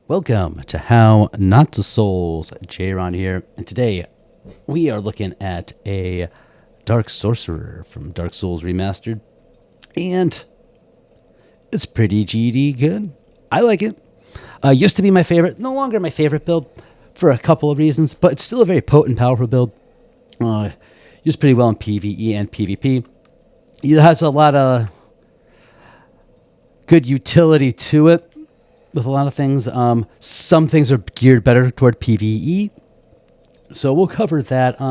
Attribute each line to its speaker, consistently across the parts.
Speaker 1: Welcome to How Not to Souls. J-Ron here, and today we are looking at a Dark Sorcerer from Dark Souls Remastered, and it's pretty GD good. I like it. Used to be my favorite, no longer my favorite build for a couple of reasons, but it's still a very potent, powerful build. Used pretty well in PvE and PvP. It has a lot of good utility to it with a lot of things. Some things are geared better toward PvE, so we'll cover that.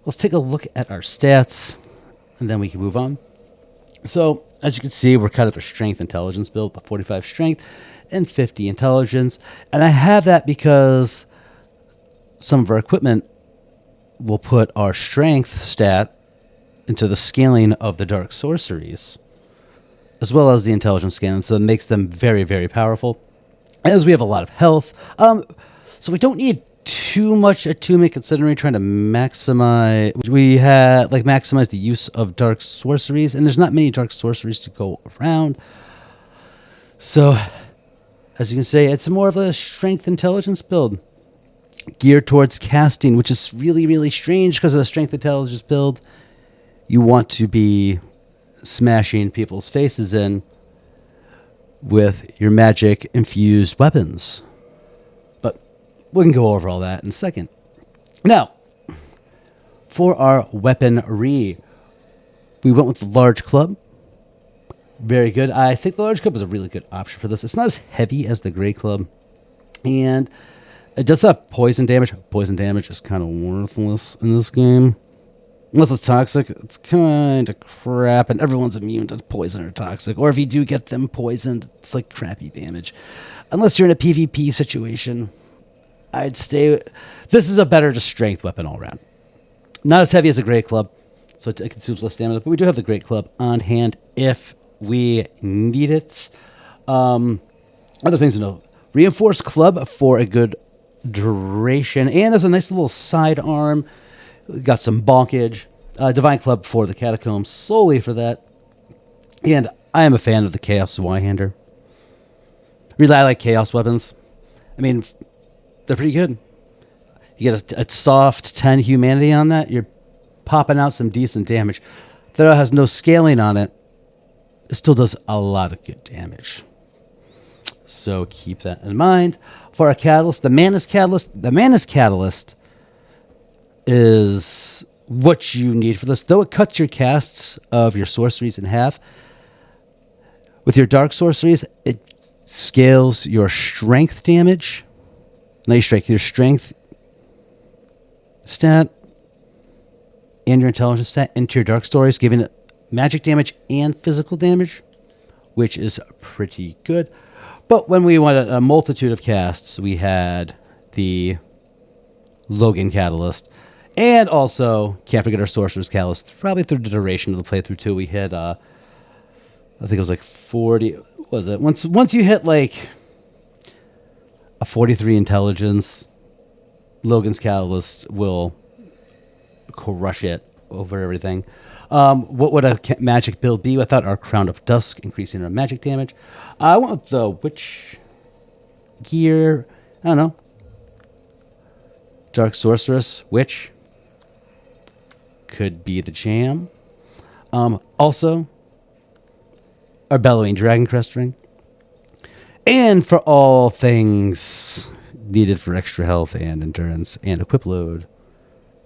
Speaker 1: Let's take a look at our stats, and then we can move on. So, as you can see, we're kind of a strength intelligence build, a 45 strength and 50 intelligence. And I have that because some of our equipment will put our strength stat into the scaling of the dark sorceries, as well as the intelligence scaling, so it makes them very, very powerful. As we have a lot of health, so we don't need too much attunement considering trying to maximize. We had maximize the use of dark sorceries, and there's not many dark sorceries to go around. So, as you can see, it's more of a strength intelligence build geared towards casting, which is really, really strange because of the strength intelligence build. You want to be smashing people's faces in with your magic infused weapons. But we can go over all that in a second. Now, for our weaponry, we went with the large club. Very good. I think the large club is a really good option for this. It's not as heavy as the gray club, and it does have poison damage. Poison damage is kind of worthless in this game. Unless it's toxic, it's kind of crap, and everyone's immune to poison or toxic. Or if you do get them poisoned, it's like crappy damage. Unless you're in a PvP situation, I'd stay. This is a better just strength weapon all around. Not as heavy as a great club, so it consumes less stamina, but we do have the great club on hand if we need it. Other things to know. Reinforced club for a good duration, and there's a nice little side arm. Got some bonkage. Divine Club for the Catacombs, solely for that. And I am a fan of the Chaos Zweihander. Really, I like Chaos weapons. I mean, they're pretty good. You get a soft 10 humanity on that, you're popping out some decent damage. Though it has no scaling on it, it still does a lot of good damage. So keep that in mind. For our Catalyst, the Manus Catalyst is what you need for this. Though it cuts your casts of your sorceries in half, with your dark sorceries, it scales your strength damage. Not your strength stat and your intelligence stat into your dark stories, giving it magic damage and physical damage, which is pretty good. But when we wanted a multitude of casts, we had the Logan Catalyst. And also, can't forget our Sorcerer's Catalyst. Probably through the duration of the playthrough, too. We hit, I think it was like 40. What was it? Once you hit like a 43 intelligence, Logan's Catalyst will crush it over everything. What would a magic build be? I thought our Crown of Dusk, increasing our magic damage. I went with the Witch Gear. I don't know. Dark Sorceress, Witch. Could be the jam. Also, our Bellowing Dragon Crest Ring. And for all things needed for extra health and endurance and equip load,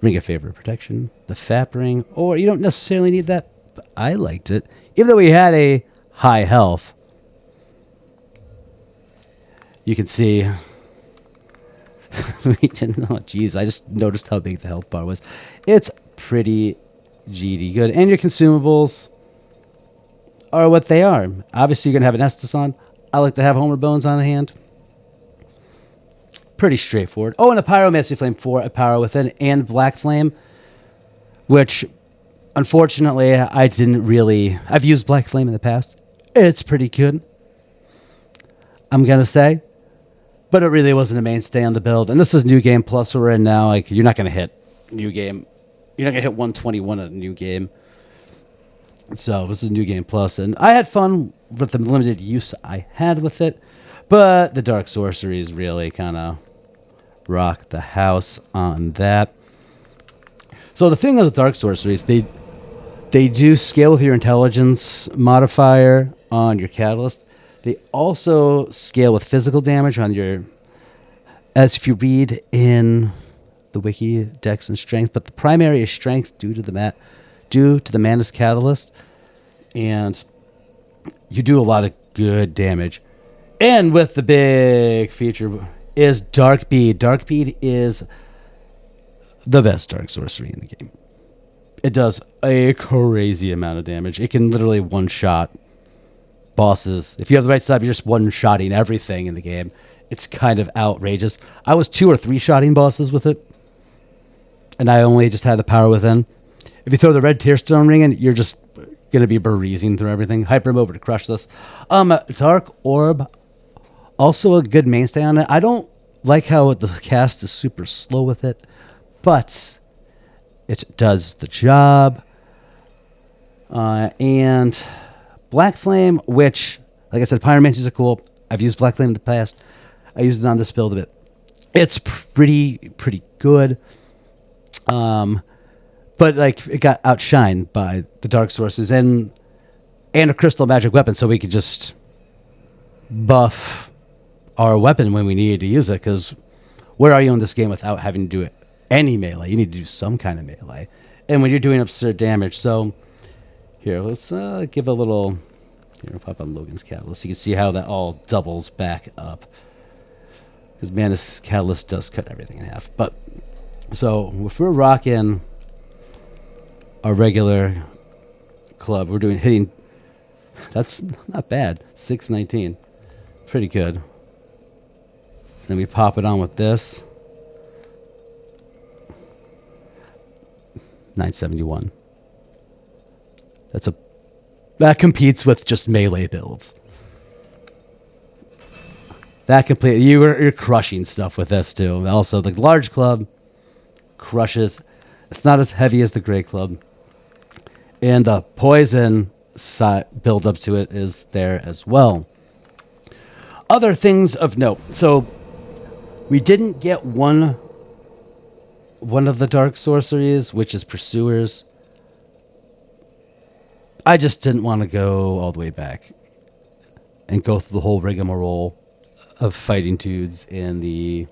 Speaker 1: Ring of Favor and Protection, the Fap Ring, or you don't necessarily need that, but I liked it. Even though we had a high health, you can see. Oh, geez, I just noticed how big the health bar was. It's pretty GD good. And your consumables are what they are. Obviously, you're going to have an Estus on. I like to have Homer Bones on hand. Pretty straightforward. Oh, and a Pyromancy Flame for a Power Within and Black Flame, which, unfortunately, I didn't really. I've used Black Flame in the past. It's pretty good, I'm going to say. But it really wasn't a mainstay on the build. And this is New Game Plus we're in now. Like, you're not going to hit New Game. You're not going to hit 121 at a New Game. So this is New Game Plus. And I had fun with the limited use I had with it. But the dark sorceries really kind of rock the house on that. So the thing with dark sorceries, they do scale with your intelligence modifier on your catalyst. They also scale with physical damage on your, as if you read in the wiki, dex and strength, but the primary is strength due to the Manus catalyst, and you do a lot of good damage. And with the big feature is Dark Bead. Dark Bead is the best dark sorcery in the game. It does a crazy amount of damage. It can literally one-shot bosses. If you have the right setup, you're just one-shotting everything in the game. It's kind of outrageous. I was 2 or 3-shotting bosses with it, and I only just had the power within. If you throw the red tearstone ring in, you're just going to be breezing through everything. Hyper mode to crush this. Dark Orb, also a good mainstay on it. I don't like how the cast is super slow with it, but it does the job. And Black Flame, which, like I said, pyromancies are cool. I've used Black Flame in the past. I used it on this build a bit. It's pretty good. But like it got outshined by the dark sources and a crystal magic weapon, so we could just buff our weapon when we needed to use it. Because where are you in this game without having to do it any melee? You need to do some kind of melee, and when you're doing absurd damage. So here, let's give a little. Here, pop on Logan's catalyst. You can see how that all doubles back up. Because Manus catalyst does cut everything in half. But so if we're rocking our regular club, we're hitting. That's not bad. 619, pretty good. Then we pop it on with this. 971. That competes with just melee builds. You're crushing stuff with this too. Also, the large club crushes. It's not as heavy as the gray club, and the poison build up to it is there as well. Other things of note. So we didn't get one of the dark sorceries, which is Pursuers. I just didn't want to go all the way back and go through the whole rigmarole of fighting dudes in the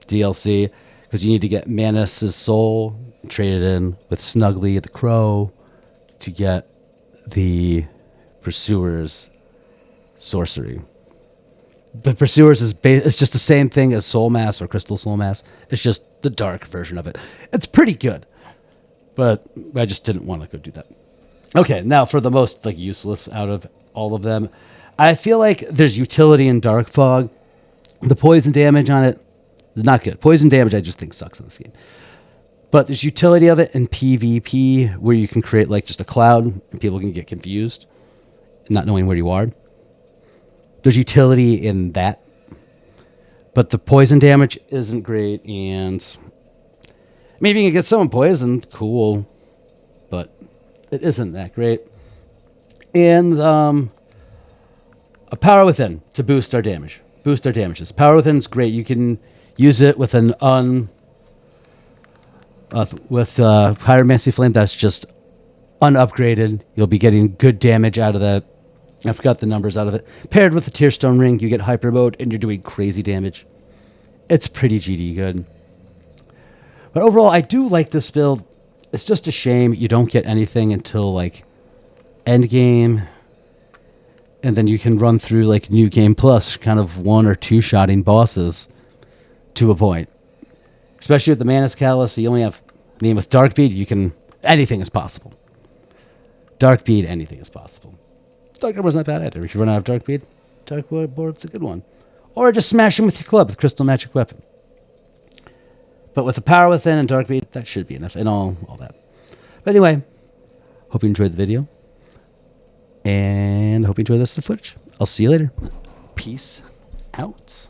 Speaker 1: DLC, because you need to get Manus' soul, trade it in with Snuggly the Crow to get the Pursuers sorcery. But Pursuers it's just the same thing as Soul Mass or Crystal Soul Mass. It's just the dark version of it. It's pretty good, but I just didn't want to go do that. Okay, now for the most useless out of all of them, I feel like there's utility in Dark Fog. The poison damage on it is not good. Poison damage I just think sucks in this game. But there's utility of it in PvP, where you can create just a cloud and people can get confused, not knowing where you are. There's utility in that. But the poison damage isn't great, and maybe you can get someone poisoned, cool, but it isn't that great. And a Power Within to boost our damage. Boost our damages. Power Within is great. You can use it with Pyromancy Flame that's just unupgraded. You'll be getting good damage out of that. I forgot the numbers out of it. Paired with the Tearstone Ring, you get Hyper Mode, and you're doing crazy damage. It's pretty GD good. But overall, I do like this build. It's just a shame you don't get anything until end game, and then you can run through New Game Plus, kind of 1 or 2 shotting bosses to a point. Especially with the Manus Catalyst, you only have. With Dark Bead, anything is possible. Dark Bead, anything is possible. Dark Orb was not bad either. If you run out of Dark Bead, Dark Orb's a good one. Or just smash him with your club with Crystal Magic Weapon. But with the Power Within and Dark Bead, that should be enough, and all that. But anyway, hope you enjoyed the video, and hope you enjoyed the rest of the footage. I'll see you later. Peace out.